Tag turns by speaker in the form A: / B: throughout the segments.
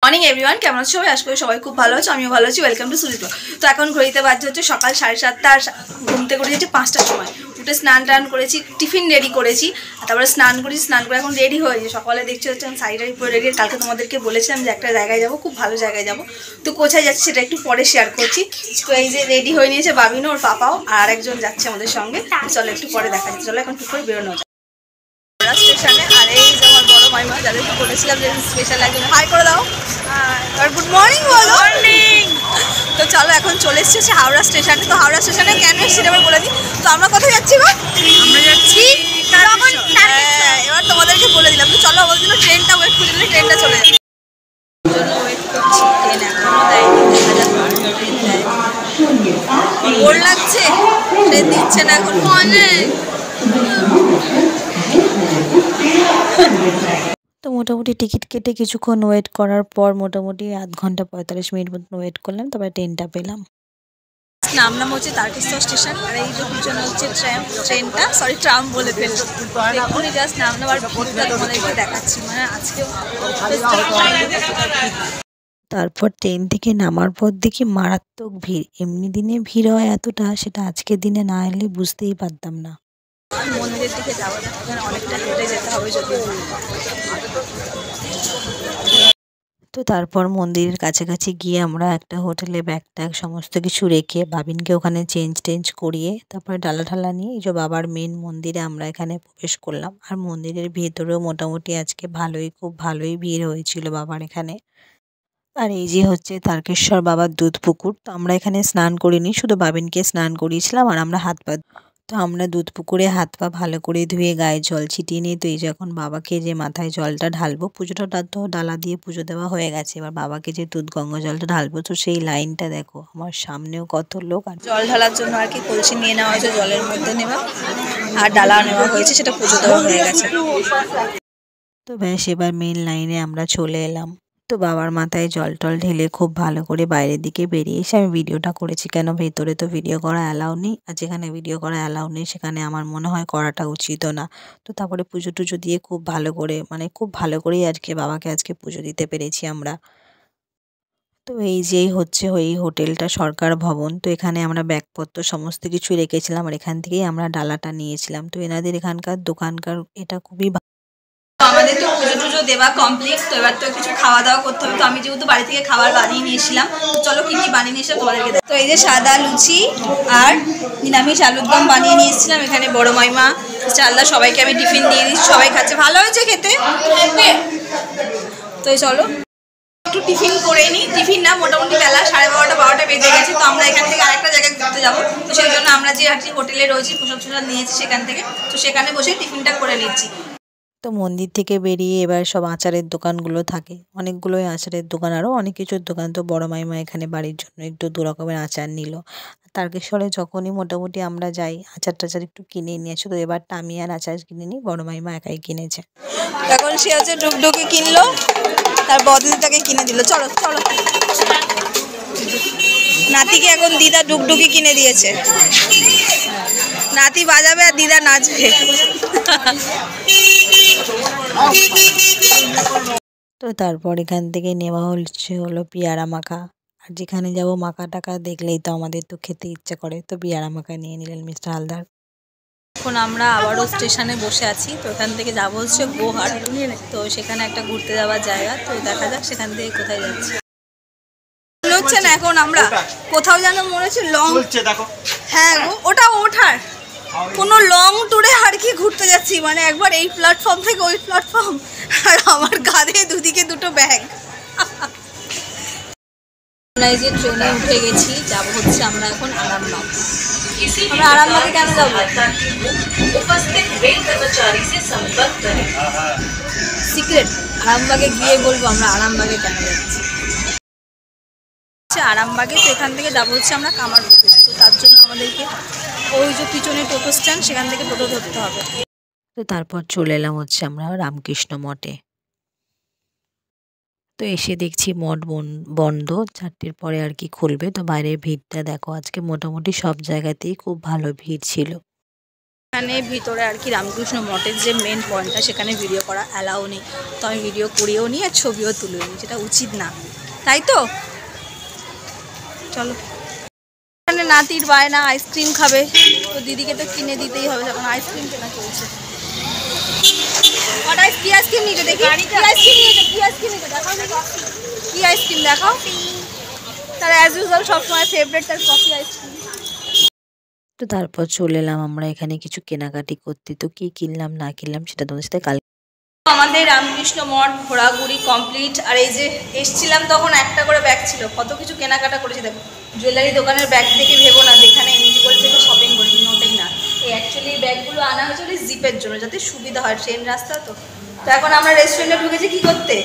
A: Morning everyone, কেমন আছো সবাই? আশা করি সবাই খুব ভালো আছো, আমিও ভালো আছি। Welcome to Sujit. তো এখন ঘড়িতে বাজছে হচ্ছে সকাল 7:30। আর ঘুম থেকে উঠে যাচ্ছে 5টার সময়। উঠে স্নান টান করেছি, টিফিন রেডি করেছি, তারপরে স্নান করেছি। স্নান করে এখন রেডি হয়েছে। সকালে দেখছি হচ্ছে আমি শাড়ি পরে রেডি। কালকে তোমাদেরকে বলেছিলাম যে একটা জায়গায় যাবো, খুব ভালো জায়গায় যাবো। তো কোথায় যাচ্ছি সেটা একটু পরে শেয়ার করছি। তো এই যে রেডি হয়ে নিয়েছে বাবিনো, ওর পাপাও, আর একজন যাচ্ছে আমাদের সঙ্গে। চলো একটু পরে দেখা যাচ্ছে। চলো এখন টুক করে বেরোনো যায় স্টেশনে। আর এই যে আমার বড় মাইমা, যাদেরকে বলেছিলাম যে স্পেশাল একজন হাই করে দাও আর গুড মর্নিং বলো। তো চলো এখন চলে এসেছি হাওড়া স্টেশনে। তো হাওড়া স্টেশনে কেন এসেছি এবার বলে দিই। তো আমরা কোথায় যাচ্ছি গো? আমরা যাচ্ছি এবার তোমাদেরকে বলে দিলাম। তো চলো আমাদের জন্য ট্রেনটা ওয়েট করে দিলে ট্রেনটা চলে যাবে। ওয়েট করছি, ট্রেন এখনো দেয়নি, দেখা যাক ট্রেন দেয়। বোর লাগছে, ট্রেন দিচ্ছে না এখন।
B: তো মোটামুটি টিকিট কেটে কিছুক্ষণ ওয়েট করার পর মোটামুটি আধ ঘন্টা 45 মিনিট মতন ওয়েট করলাম, তারপরে ট্রেনটা পেলাম।
A: নাম হচ্ছে তারকেশ্বর স্টেশন। আর এই যে পিছনে হচ্ছে ট্রেনটা, সরি ট্রাম বলে ফেলছি। এখনই জাস্ট নাম নেওয়ার ভিড়টা তোমাদেরকে দেখাচ্ছি, মানে আজকে।
B: তারপর ট্রেন থেকে নামার পর দেখি মারাত্মক ভিড়। এমনি দিনে ভিড় হয় এতটা, সেটা আজকের দিনে না এলে বুঝতেই পারতাম না।
A: মন্দিরের দিকে যাওয়া যাক, এখানে অনেকটা হেঁটে যেতে হবে যদি।
B: তো তারপর মন্দিরের কাছাকাছি গিয়ে আমরা একটা হোটেলে ব্যাগ ট্যাগ সমস্ত কিছু রেখে বাবিনকে ওখানে চেঞ্জ করিয়ে তারপরে ডালা ঢালা নিয়ে এই যে বাবার মেন মন্দিরে আমরা এখানে প্রবেশ করলাম। আর মন্দিরের ভেতরেও মোটামুটি আজকে খুব ভালোই ভিড় হয়েছিল বাবার এখানে। আর এই যে হচ্ছে তারকেশ্বর বাবার দুধ পুকুর। তো আমরা এখানে স্নান করিনি, শুধু বাবিনকে স্নান করিয়েছিলাম। আর আমরা আমরা দুধ পুকুরে হাত পা ভালো করে ধুয়ে গায়ে জল ছিটিয়ে নিই। তো এই যে এখন বাবাকে যে মাথায় জলটা ঢালবো, পুজোটা তো ডালা দিয়ে পুজো দেওয়া হয়ে গেছে, এবার বাবাকে যে দুধ গঙ্গা জলটা ঢালবো, তো সেই লাইনটা দেখো, আমার সামনেও কত লোক। আর
A: জল ঢালার জন্য আর কি কলসি নিয়ে নেওয়া হয়েছে, জলের মধ্যে নেওয়া, আর ডালা নেওয়া হয়েছে, সেটা পুজো দেওয়া হয়ে গেছে।
B: তো ব্যাস এবার মেন লাইনে আমরা চলে এলাম। তো বাবার মাথায় জল টল ঢেলে খুব ভালো করে বাইরের দিকে বেরিয়ে এসে আমি ভিডিওটা করেছি, কেন ভেতরে তো ভিডিও করা অ্যালাউ নেই। আর যেখানে ভিডিও করা অ্যালাউ নেই সেখানে আমার মনে হয় করাটা উচিতও না। তো তারপরে পুজো টুজো দিয়ে খুব ভালো করে, মানে খুব ভালো করেই আজকে বাবাকে পুজো দিতে পেরেছি আমরা। তো এই যেই হচ্ছে এই হোটেলটা সরকার ভবন। তো এখানে আমরা ব্যাগপত্র সমস্ত কিছু রেখেছিলাম, আর এখান থেকেই আমরা ডালাটা নিয়েছিলাম। তো এনাদের এখানকার দোকানকার এটা খুবই।
A: আমাদের তো পুজো টুজো দেওয়া কমপ্লিট। তো এবার তো কিছু খাওয়া দাওয়া করতে হবে। তো আমি যেহেতু বাড়ি থেকে খাবার বানিয়ে নিয়েছিলাম, তো চলো কি কি বানিয়ে নিয়েছিলাম তোমাদেরকে। তো এই যে সাদা লুচি আর নিরামিষ আলুর দম বানিয়ে নিয়ে এসেছিলাম। এখানে বড় মাইমা, চালদা, সবাইকে আমি টিফিন দিয়ে দিচ্ছি, সবাই খাচ্ছে, ভালো হয়েছে খেতে। তো চলো একটু টিফিন করে নিই। টিফিন না, মোটামুটি বেলা 12:30 বেজে গেছে। তো আমরা এখান থেকে আরেকটা জায়গায় ঘুরতে যাবো। তো সেই জন্য আমরা যে আর কি হোটেলে রয়েছি, পোশাক নিয়েছি সেখান থেকে, তো সেখানে বসে টিফিনটা করে নিচ্ছি।
B: তো মন্দির থেকে বেরিয়ে এবার সব আচারের দোকানগুলো থাকে, অনেকগুলোই আচারের দোকান, আরও অনেক কিছুর দোকান। তো বড় মাইমা এখানে বাড়ির জন্য একটু 2 রকমের আচার নিল। তারকেশ্বরে যখনই মোটামুটি আমরা যাই আচার টাচার একটু কিনে নিয়েছি। তো এবারটা আমি আর আচার কিনে নিই, বড় মাইমা একাই কিনেছে।
A: এখন সে হচ্ছে ডুগডুগি কিনলো, তার বদিটাকে কিনে দিল। চলো চলো, নাতিকে এখন দিদা ডুগডুগি কিনে দিয়েছে। নাতি বাজাবে আর দিদা নাচবে।
B: তো তারপর এখান থেকে নেওয়া হলো পেয়ারা মাখা। আর যেখানে যাব মাখা টাকা দেখলেই তো আমাদের তো খেতে ইচ্ছে করে। তো পেয়ারা মাখা নিয়ে নিলেন মিস্টার হালদার।
A: এখন আমরা আবারও স্টেশনে বসে আছি। তো এখান থেকে যাবো হচ্ছে গোহাট। তো সেখানে একটা ঘুরতে যাওয়ার জায়গা। তো দেখা যাক সেখান থেকে কোথায় যাচ্ছি। মনে হচ্ছে না এখন আমরা কোথাও যেন মনে হচ্ছে লং, হ্যাঁ গো ওটা ওঠার কোনো লং ট্যুরে আর কি ঘুরতে যাচ্ছি। মানে একবার এই প্ল্যাটফর্ম থেকে ওই প্ল্যাটফর্ম, আর আমার কাঁধে দুদিকে দুটো ব্যাগ। আমরা এই যে ট্রেনে উঠে গেছি, যাবো হচ্ছে আমরা এখন আরামবাগ। আমরা আরামবাগে কেন যাবো? সিক্রেট, আরামবাগে গিয়ে বলবো আমরা আরামবাগে কেন যাচ্ছি। আরামবাগে, তো এখান থেকে যাবো হচ্ছে আমরা কামারপুকুর। তো তার জন্য আমাদেরকে ওই যে পিছনে টোটো স্ট্যান্ড, সেখান থেকে টোটো ধরতে হবে।
B: তো তারপর চলে এলাম হচ্ছে আমরা রামকৃষ্ণ মঠে। তো এসে দেখছি মঠ বন্ধ, 4টের পরে আর কি খুলবে। তো বাইরের ভিড়টা দেখো, আজকে মোটামুটি সব জায়গাতেই খুব ভালো ভিড় ছিল।
A: এখানে ভিতরে আর কি রামকৃষ্ণ মঠের যে মেন পয়েন্টটা সেখানে ভিডিও করা অ্যালাউ নেই, তো আমি ভিডিও করিও নি আর ছবিও তুলিও নি, যেটা উচিত না, তাই তো। চলো, এখানে নাতির বায়না আইসক্রিম খাবে, তো দিদিকে তো কিনে দিতেই হবে, যখন আইসক্রিম কেনা চলছে। কি আইসক্রিম নিয়েছো দেখি, কি আইসক্রিম নিয়েছো, কি আইসক্রিম নিয়েছো দেখাও দেখি, কি আইসক্রিম দেখাও। তার অ্যাজ ইউজুয়াল সবসময় ফেভারিট তার কফি আইসক্রিম।
B: তো তারপর চলে এলাম আমরা এখানে কিছু কেনাকাটি করতে। তো কি কিনলাম না কিনলাম সেটা তোমাদের সাথে কাল।
A: আমাদের রামকৃষ্ণ মঠ ঘোরাঘুরি কমপ্লিট। আর এই যে এসছিলাম তখন একটা করে ব্যাগ ছিল, কত কিছু কেনাকাটা করেছি দেখো। জুয়েলারি দোকানের ব্যাগ থেকে ভেবো না যেখানে এমনি গোল্ড থেকে শপিং করেছি, নোটেই না। এই অ্যাকচুয়ালি ব্যাগগুলো আনা হয়েছিল জিপের জন্য, যাতে সুবিধা হয়, ট্রেন রাস্তা তো। তো এখন আমরা রেস্টুরেন্টে ঢুকেছি কি করতে,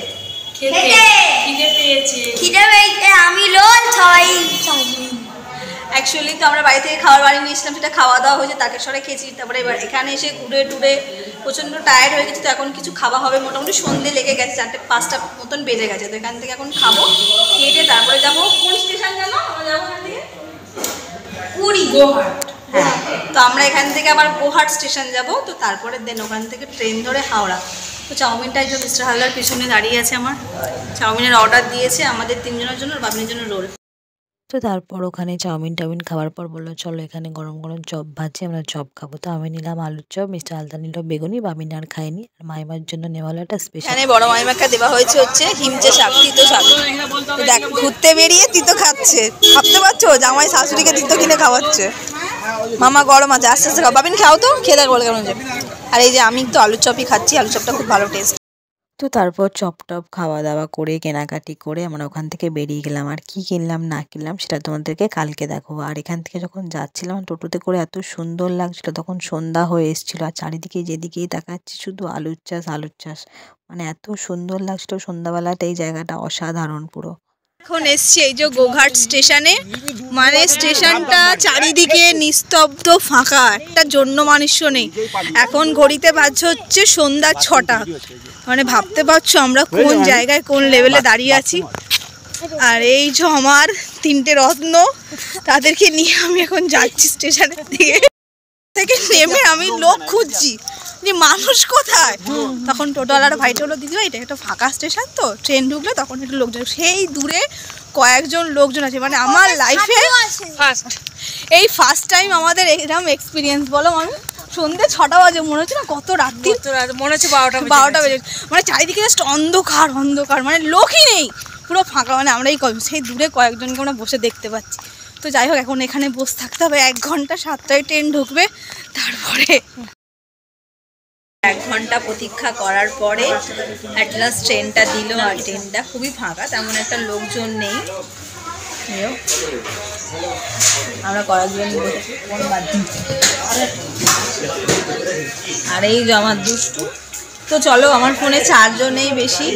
C: খিদে পেয়েছে, আমি লোল ছয়।
A: অ্যাকচুয়ালি তো আমরা বাড়ি থেকে খাবার বানিয়ে নিয়েছিলাম, সেটা খাওয়া দাওয়া হয়েছে, তারকেশ্বরে খেয়েছি। তারপরে এবার এখানে এসে ঘুরে টুরে প্রচণ্ড টায়ার্ড হয়ে গেছে, তো এখন কিছু খাওয়া হবে। মোটামুটি সন্ধে লেগে গেছে, 4-5টা মতন বেজে গেছে। তো এখান থেকে এখন খাবো, খেয়ে তারপরে যাবো কোন স্টেশন যাবো, আমরা যাবো এখান থেকে পুরী গোহাট। হ্যাঁ, তো আমরা এখান থেকে আবার গোহাট স্টেশন যাব, তো তারপরে দেন ওখান থেকে ট্রেন ধরে হাওড়া। তো চাউমিনটা একজন মিস্টার হালদার পিছনে দাঁড়িয়ে আছে, আমার চাউমিনের অর্ডার দিয়েছে আমাদের 3 জনের জন্য, আর বাবিনের জন্য রোল।
B: তো তারপর ওখানে চাউমিন টাউমিন খাওয়ার পর বললো চলো এখানে গরম গরম চপ ভাজছে, আমরা চপ খাবো। তো আমি নিলাম আলুর চপ, মিস্টার আলদা নিল বেগুনি, বাবিন আর খাইনি। আর মাইমার জন্য নেওয়া হলো একটা স্পেশাল।
A: এখানে বড় মাইমাকে দেওয়া হয়েছে হচ্ছে হিমচে শাক, তিতো শাক। দেখ ঘুরতে বেরিয়ে তিতো খাচ্ছে, ভাবতে পারছো জামাই শাশুড়িকে তিতো কিনে খাওয়াচ্ছে। মামা গরম আছে, আস্তে আস্তে খাও। বাবিন খাও তো, খেয়ে দেখ বলে কেমন যে। আর এই যে আমি তো আলুর চপই খাচ্ছি, আলুর চপটা খুব ভালো টেস্ট।
B: তো তারপর চপ টপ খাওয়া দাওয়া করে কেনাকাটি করে আমরা ওখান থেকে বেরিয়ে গেলাম। আর কি কিনলাম না কিনলাম সেটা তোমাদেরকে কালকে দেখো। আর এখান থেকে যখন যাচ্ছিলাম টোটোতে করে এত সুন্দর লাগছিল, তখন সন্ধ্যা হয়ে এসেছিলো, আর চারিদিকে যেদিকেই তাকাচ্ছি শুধু আলুর চাষ আলুর চাষ, মানে এত সুন্দর লাগছিল সন্ধ্যাবেলাটা, এই জায়গাটা অসাধারণ পুরো।
A: এখন এসছি এই যে গোঘাট স্টেশনে, মানে স্টেশনটা চারিদিকে নিস্তব্ধ ফাঁকা, একটা জন্য মানুষ নেই। এখন ঘড়িতে বাজছে হচ্ছে সন্ধ্যা 6টা, মানে ভাবতে পারছো আমরা কোন জায়গায় কোন লেভেলে দাঁড়িয়ে আছি। আর এই যে আমার 3টে রত্ন, তাদেরকে নিয়ে আমি এখন যাচ্ছি স্টেশনের থেকে নেমে আমি লোক খুঁজছি যে মানুষ কোথায়। তখন টোটোওয়ালার ভাইটা হলো দিদি ভাই এটা একটা ফাঁকা স্টেশন, তো ট্রেন ঢুকলে তখন একটু লোকজন, সেই দূরে কয়েকজন লোকজন আছে। মানে আমার লাইফে এই ফার্স্ট টাইম আমাদের এরকম এক্সপিরিয়েন্স। বলো আমি সন্ধ্যে 6টা বাজে, মনে হচ্ছে না কত রাত্রি, মনে হচ্ছে 12টা বেজে। মানে চারিদিকে জাস্ট অন্ধকার অন্ধকার, মানে লোকই নেই, পুরো ফাঁকা। মানে আমরা সেই দূরে কয়েকজনকে আমরা বসে দেখতে পাচ্ছি। তো যাই হোক এখন এখানে বসে থাকতে হবে 1 ঘন্টা, 7টায় ট্রেন ঢুকবে। তারপরে 1 ঘন্টা প্রতীক্ষা করার পরে অ্যাট লাস্ট ট্রেনটা দিল। আর ট্রেনটা খুবই ফাঁকা, তেমন একটা লোকজন নেই। আমরা কয়েকজন বসেছি, আর এই যে আমার দুষ্টু। তো চলো, আমার ফোনে চার্জও নেই বেশি,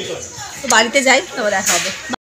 A: তো বাড়িতে যাই, তবে দেখা হবে।